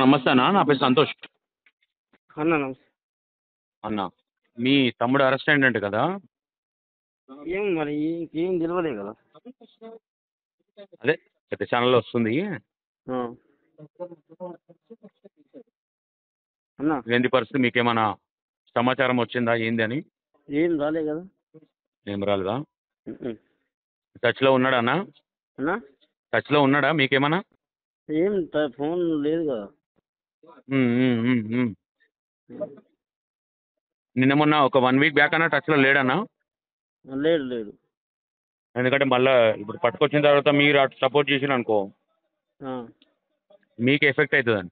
నమస్తే అన్న, నా పేరు సంతోష్. అన్న నమస్తే. అన్న, మీ తమ్ముడు అరెస్ట్ అయిందంట కదా? ఏం మరి ఇంకేం తెలియలే కదా. అదే పెద్ద ఛానల్లో వస్తుంది. ఆ. అన్న ఏంటి పరిస్థితి? మీకేమైనా సమాచారం వచ్చిందా ఏంది అని? ఏం రాలే కదా. ఏం రాలేదా? ఉమ్మ్. టచ్లో ఉన్నాడా అన్న? అన్న టచ్లో ఉన్నాడా మీకేమన్నా? ఏం ఫోన్ లేదు కదా. ఉమ్, ఉమ్, ఉమ్, ఉమ్. నిన్న మొన్న ఒక 1 వీక్ బ్యాక్ అన్న టచ్లో లేడన్నా? లేడు లేడు. ఎందుకంటే మళ్ళీ ఇప్పుడు పట్టుకొచ్చిన తర్వాత మీరు అటు సపోర్ట్ చేసిన అనుకో ఆ. మీకు ఎఫెక్ట్ అవుతుందని.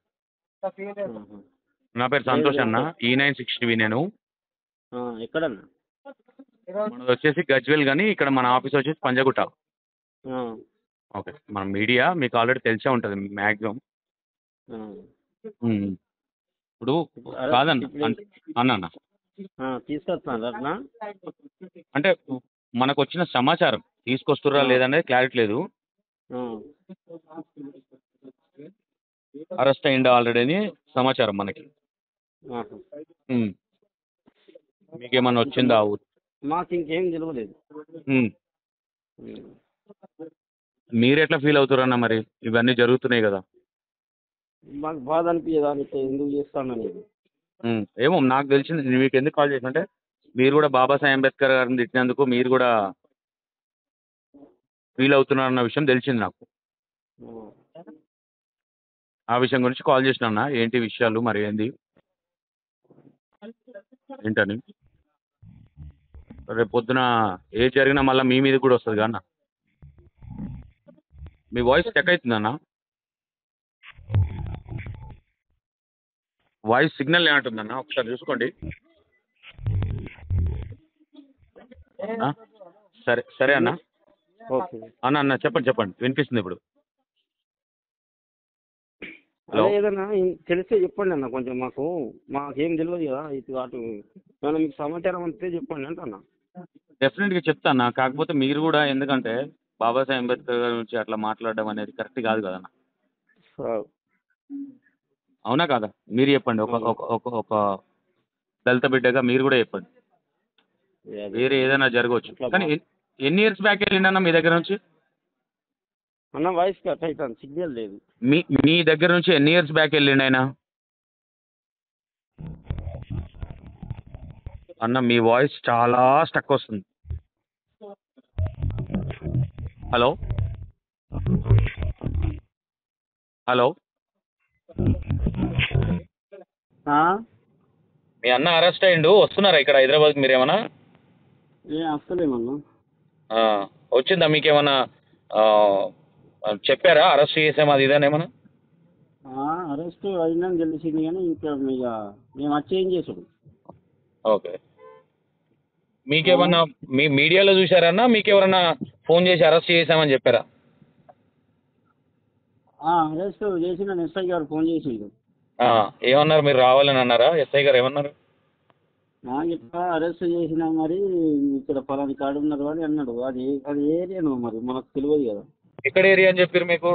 ఆహా. నా పేరు లేదు సంతోష్ లేదు అన్న, సార్. E960 నేను. ఎక్కడన్నా? మనది వచ్చేసి గజ్వేల్, కానీ ఇక్కడ మన ఆఫీస్ వచ్చేసి పంజగుట్ట. ఆ. ఓకే, మన మీడియా మీకు ఆల్రెడీ తెలిసే ఉంటుంది మ్యాక్సిమం. ఆ. ఇప్పుడు అరే, కాదన్న ఇప్పుడు అన్న అన్న తీసుకొస్తాను అట్లా. అంటే మనకు వచ్చిన సమాచారం తీసుకొస్తుర్రా ఆ. లేదనేది క్లారిటీ లేదు. ఆ. అరెస్ట్ అయ్యిందా ఆల్రెడీ అని సమాచారం మనకి. ఆహా. ఉమ్. మీకేమన్నా ఇంకా వచ్చిందా? మాకు ఇంకేం తెలియలేదు. ఉమ్. మీరు ఎట్లా ఫీల్ అవుతారన్న మరి? ఇవన్నీ జరుగుతున్నాయి కదా. మాకు బాధ అనిపించదు అని ఎందుకు చేస్తానని. ఏమో నాకు తెలిసింది. నేను మీకు ఎందుకు కాల్ చేసిన అంటే మీరు కూడా బాబాసాహెబ్ అంబేద్కర్ గారిని తిట్టినందుకు మీరు కూడా ఫీల్ అవుతున్నారన్న విషయం తెలిసింది నాకు. ఆ విషయం గురించి కాల్ చేసిన అన్న. ఏంటి విషయాలు మరి ఏంది ఏంటని? రేపు పొద్దున ఏది జరిగినా మళ్ళీ మీ మీద కూడా వస్తుంది కదా అన్న. మీ వాయిస్ చెక్ అవుతుందన్న. వాయిస్ సిగ్నల్ ఏమంటుందన్న? ఒకసారి చూసుకోండి. సరే సరే అన్న. ఓకే అన్న అన్న చెప్పండి చెప్పండి, వినిపిస్తుంది ఇప్పుడు. అదే ఏదన్నా తెలిస్తే చెప్పండి అన్న. కొంచెం మాకేం తెలియదు కదా. ఇటు అటు ఏమైనా మీకు సమాచారం అంతే చెప్పండి అంటన్నా. డెఫినెట్గా చెప్తాను. కాకపోతే మీరు కూడా, ఎందుకంటే బాబాసాహెబ్ అంబేద్కర్ గారి గురించి అట్లా మాట్లాడడం అనేది కరెక్ట్ కాదు కదన్న. అవునా కాదా? మీరు చెప్పండి. ఒక ఒక ఒక ఒక దళిత బిడ్డగా మీరు కూడా చెప్పండి. వేరే ఏదైనా జరగవచ్చు, కానీ ఎన్ని ఇయర్స్ బ్యాక్ వెళ్ళిండన్న మీ దగ్గర నుంచి? అన్న వాయిస్ కట్ అవుతుంది, సిగ్నల్ లేదు. మీ దగ్గర నుంచి ఎన్ని ఇయర్స్ బ్యాక్ వెళ్ళిండు ఆయన? అన్న మీ వాయిస్ చాలా స్టక్ వస్తుంది. Hello hello. మీ అన్న అరెస్ట్ అయ్యిండు, వస్తున్నారా ఇక్కడ హైదరాబాద్కి మీరు ఏమన్నా? వస్తలేమన్నా. వచ్చిందా మీకేమన్నా? చెప్పారా అరెస్ట్ చేసాము అది ఇదని ఏమన్నా? అరెస్ట్ అయిందని తెలిసింది, కానీ ఇంకా మేము వచ్చి ఏం చేసాడు. ఓకే, మీకేమన్నా మీ మీడియాలో చూసారన్నా? మీకెవరన్నా ఫోన్ చేసి అరెస్ట్ చేసామని చెప్పారా? అరెస్ట్ చేసిన ఎస్ఐ గారు ఫోన్ చేసిండు. ఏమన్నారు? మీరు రావాలని అన్నారా? ఎస్ఐ గారు ఏమన్నారు? ఇట్లా అరెస్ట్ చేసినా మరి ఇక్కడ పలాని కాడు ఉన్నారు అని అన్నాడు. అది ఏరియాను మరి మనకు తెలియదు కదా. ఎక్కడ ఏరియా అని చెప్పారు మీకు?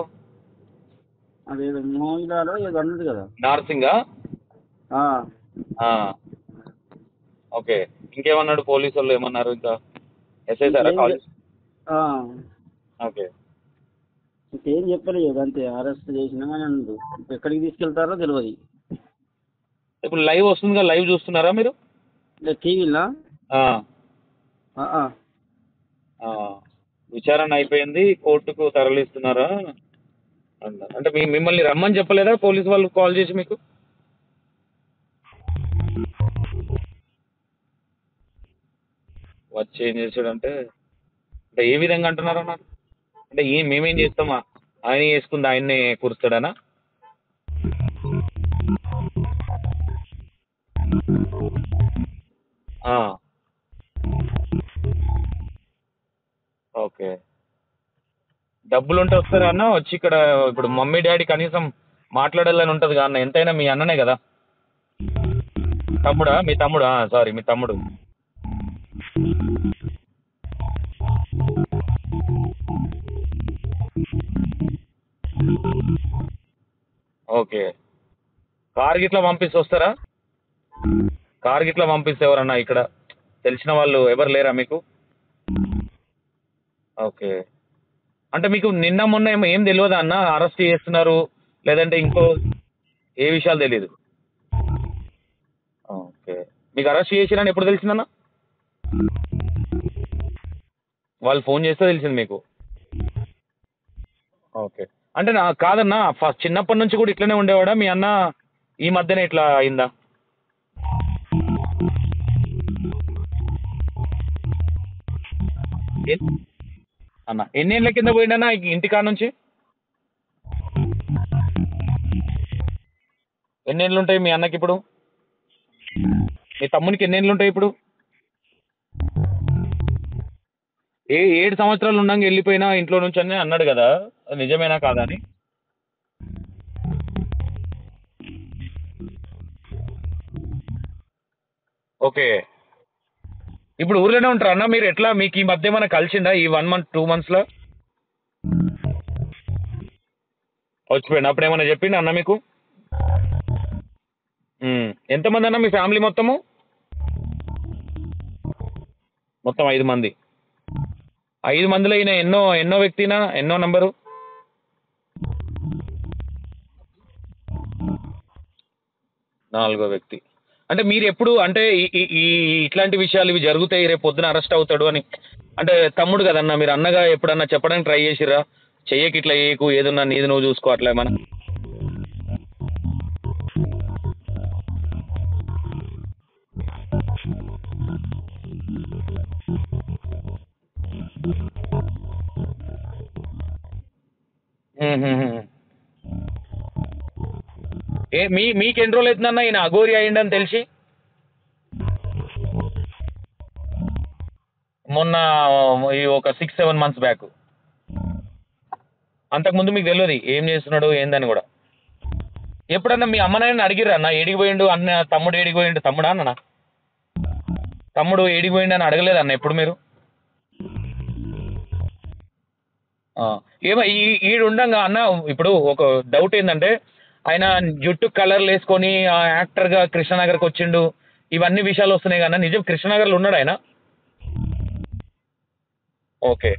అదేదో మోయిలాలో ఏదో అన్నది కదా. నార్సింగా? ఓకే, ఇంకేమన్నాడు? పోలీసు వాళ్ళు ఏమన్నారు? ఇంకా ఎస్ఐ సారా కాల్? ఓకే, ఇంకేం చెప్పలేదు, అంతే అరెస్ట్ చేసినా అని అన్నాడు. ఎక్కడికి తీసుకెళ్తారో తెలియదు. ఇప్పుడు లైవ్ వస్తుందిగా, లైవ్ చూస్తున్నారా మీరు? టీవీలా విచారణ అయిపోయింది, కోర్టుకు తరలిస్తున్నారా అంటే మిమ్మల్ని రమ్మని చెప్పలేదా పోలీసు వాళ్ళు కాల్ చేసి మీకు? వచ్చి ఏం చేశాడంటే, అంటే ఏ విధంగా అంటున్నారా నాకు? అంటే మేమేం చేస్తామా, ఆయన చేసుకుంది ఆయన్నే కూరుస్తాడనా? ఓకే, డబ్బులుంటే వస్తారా అన్న? వచ్చి ఇక్కడ ఇప్పుడు మమ్మీ డాడీ కనీసం మాట్లాడాలని ఉంటుంది కదా అన్న. ఎంతైనా మీ అన్ననే కదా. తమ్ముడా? మీ తమ్ముడు, సారీ మీ తమ్ముడు. ఓకే, కార్ గిట్లా పంపిస్తే వస్తారా? కార్ గిట్లా పంపిస్తే ఎవరన్నా ఇక్కడ తెలిసిన వాళ్ళు ఎవరు లేరా మీకు? ఓకే. అంటే మీకు నిన్న మొన్న ఏం తెలియదా అన్న అరెస్ట్ చేస్తున్నారు లేదంటే ఇంకో ఏ విషయాలు తెలీదు? ఓకే. మీకు అరెస్ట్ చేసిరని ఎప్పుడు తెలిసిందన్న? వాళ్ళు ఫోన్ చేస్తే తెలిసింది మీకు. ఓకే. అంటే కాదన్నా ఫస్ట్ చిన్నప్పటి నుంచి కూడా ఇట్లనే ఉండేవాడా మీ అన్న? ఈ మధ్యనే ఇట్లా అయిందా? ఎన్- అన్న ఎన్నేళ్ళ కింద పోయిండన్నా ఇంటికాడ నుంచి? ఎన్నేళ్ళు ఉంటాయి మీ అన్నకి ఇప్పుడు? మీ తమ్మునికి ఎన్నేళ్ళు ఉంటాయి ఇప్పుడు? 7 సంవత్సరాలు ఉండంగా వెళ్ళిపోయినా ఇంట్లో నుంచి అని అన్నాడు కదా, అది నిజమేనా కాదా అని? ఓకే. ఇప్పుడు ఊర్లోనే ఉంటారా అన్న మీరు? ఎట్లా మీకు ఈ మధ్య ఏమైనా కలిసిందా ఈ 1 మంత్ 2 మంత్స్లో? వచ్చిపోయింది. అప్పుడు ఏమైనా చెప్పిండు అన్న మీకు? ఎంతమంది అన్న మీ ఫ్యామిలీ మొత్తము? మొత్తం 5 మంది. 5 మందిలో ఈయన ఎన్నో వ్యక్తినా ఎన్నో నంబరు? 4వ వ్యక్తి. అంటే మీరు ఎప్పుడు అంటే ఇట్లాంటి విషయాలు ఇవి జరుగుతాయి రేపు పొద్దున అరెస్ట్ అవుతాడు అని అంటే తమ్ముడు కదన్నా మీరు అన్నగా ఎప్పుడన్నా చెప్పడానికి ట్రై చేసిర్రా? చెయ్యకి ఇట్లా చేయకు ఏదన్నా నీది నువ్వు చూసుకో అట్లా ఏమన్నా? మీకు ఎన్ని రోజులు అవుతుందన్న ఈయన అఘోరి అయ్యిండని తెలిసి? మొన్న ఈ ఒక 6-7 మంత్స్ బ్యాక్. అంతకుముందు మీకు తెలియదు ఏం చేస్తున్నాడు ఏందని కూడా? ఎప్పుడన్నా మీ అమ్మనాయని అడిగిర్రా అన్న ఏడికి పోయిండు అన్న? తమ్ముడు ఏడికి పోయిండు? తమ్ముడా అన్న? తమ్ముడు ఏడికి పోయిండు అని అడగలేదన్న ఎప్పుడు మీరు? ఏమో ఈడుండంగా అన్న ఇప్పుడు ఒక డౌట్ ఏంటంటే ఆయన జుట్టు కలర్లు వేసుకొని యాక్టర్గా కృష్ణనగర్కి వచ్చిండు ఇవన్నీ విషయాలు వస్తున్నాయి కన్నా నిజం కృష్ణనగర్లో ఉన్నాడు ఆయన? ఓకే.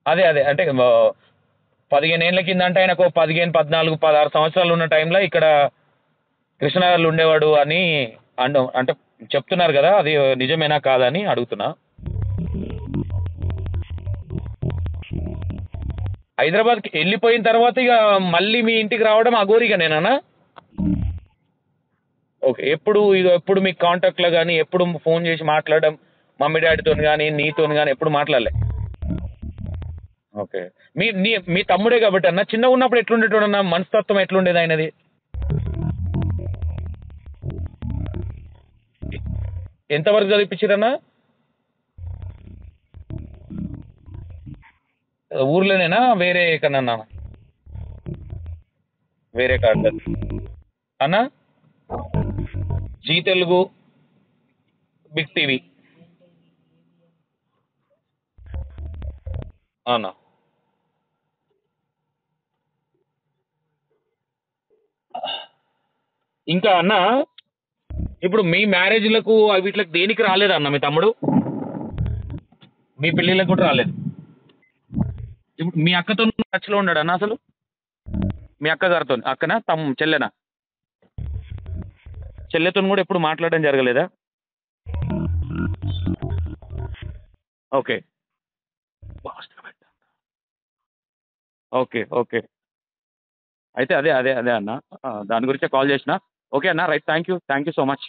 అదే అదే అంటే 15 ఏళ్ళ కింద అంటే ఆయనకు 15, 14, 16 సంవత్సరాలు ఉన్న టైంలో ఇక్కడ కృష్ణనగర్లో ఉండేవాడు అని అంటే చెప్తున్నారు కదా, అది నిజమేనా కాదా అని అడుగుతున్నా. హైదరాబాద్కి వెళ్ళిపోయిన తర్వాత ఇక మళ్ళీ మీ ఇంటికి రావడం అఘోరిగానేనా? ఓకే. ఎప్పుడు మీకు కాంటాక్ట్లో కానీ ఎప్పుడు ఫోన్ చేసి మాట్లాడడం మమ్మీ డాడీతో కానీ నీతో కానీ ఎప్పుడు మాట్లాడలే? ఓకే. మీ తమ్ముడే కాబట్టి అన్న చిన్నగా ఉన్నప్పుడు ఎట్లుండేటోడు అన్న? మనస్తత్వం ఎట్లుండేది ఆయనది? ఎంతవరకు చదివిపించారన్నా? ఊర్లోనేనా వేరే ఎక్కడన్నా? వేరే కాడ అన్న? జీ తెలుగు, బిగ్ టీవీ అన్న. ఇంకా అన్న ఇప్పుడు మీ మ్యారేజ్లకు వీటికి దేనికి రాలేదా అన్న మీ తమ్ముడు? మీ పెళ్ళిళ్ళకు కూడా రాలేదు. ఇప్పుడు మీ అక్కతో టచ్లో ఉన్నాడు అన్న అసలు? మీ అక్క గారితో అక్కనా చెల్లెనా? చెల్లెతో కూడా ఎప్పుడు మాట్లాడడం జరగలేదా? ఓకే. ఓకే. ఓకే. అయితే అదే అదే అదే అన్న దాని గురించే కాల్ చేసిన. ఓకే అన్న right thank you so much.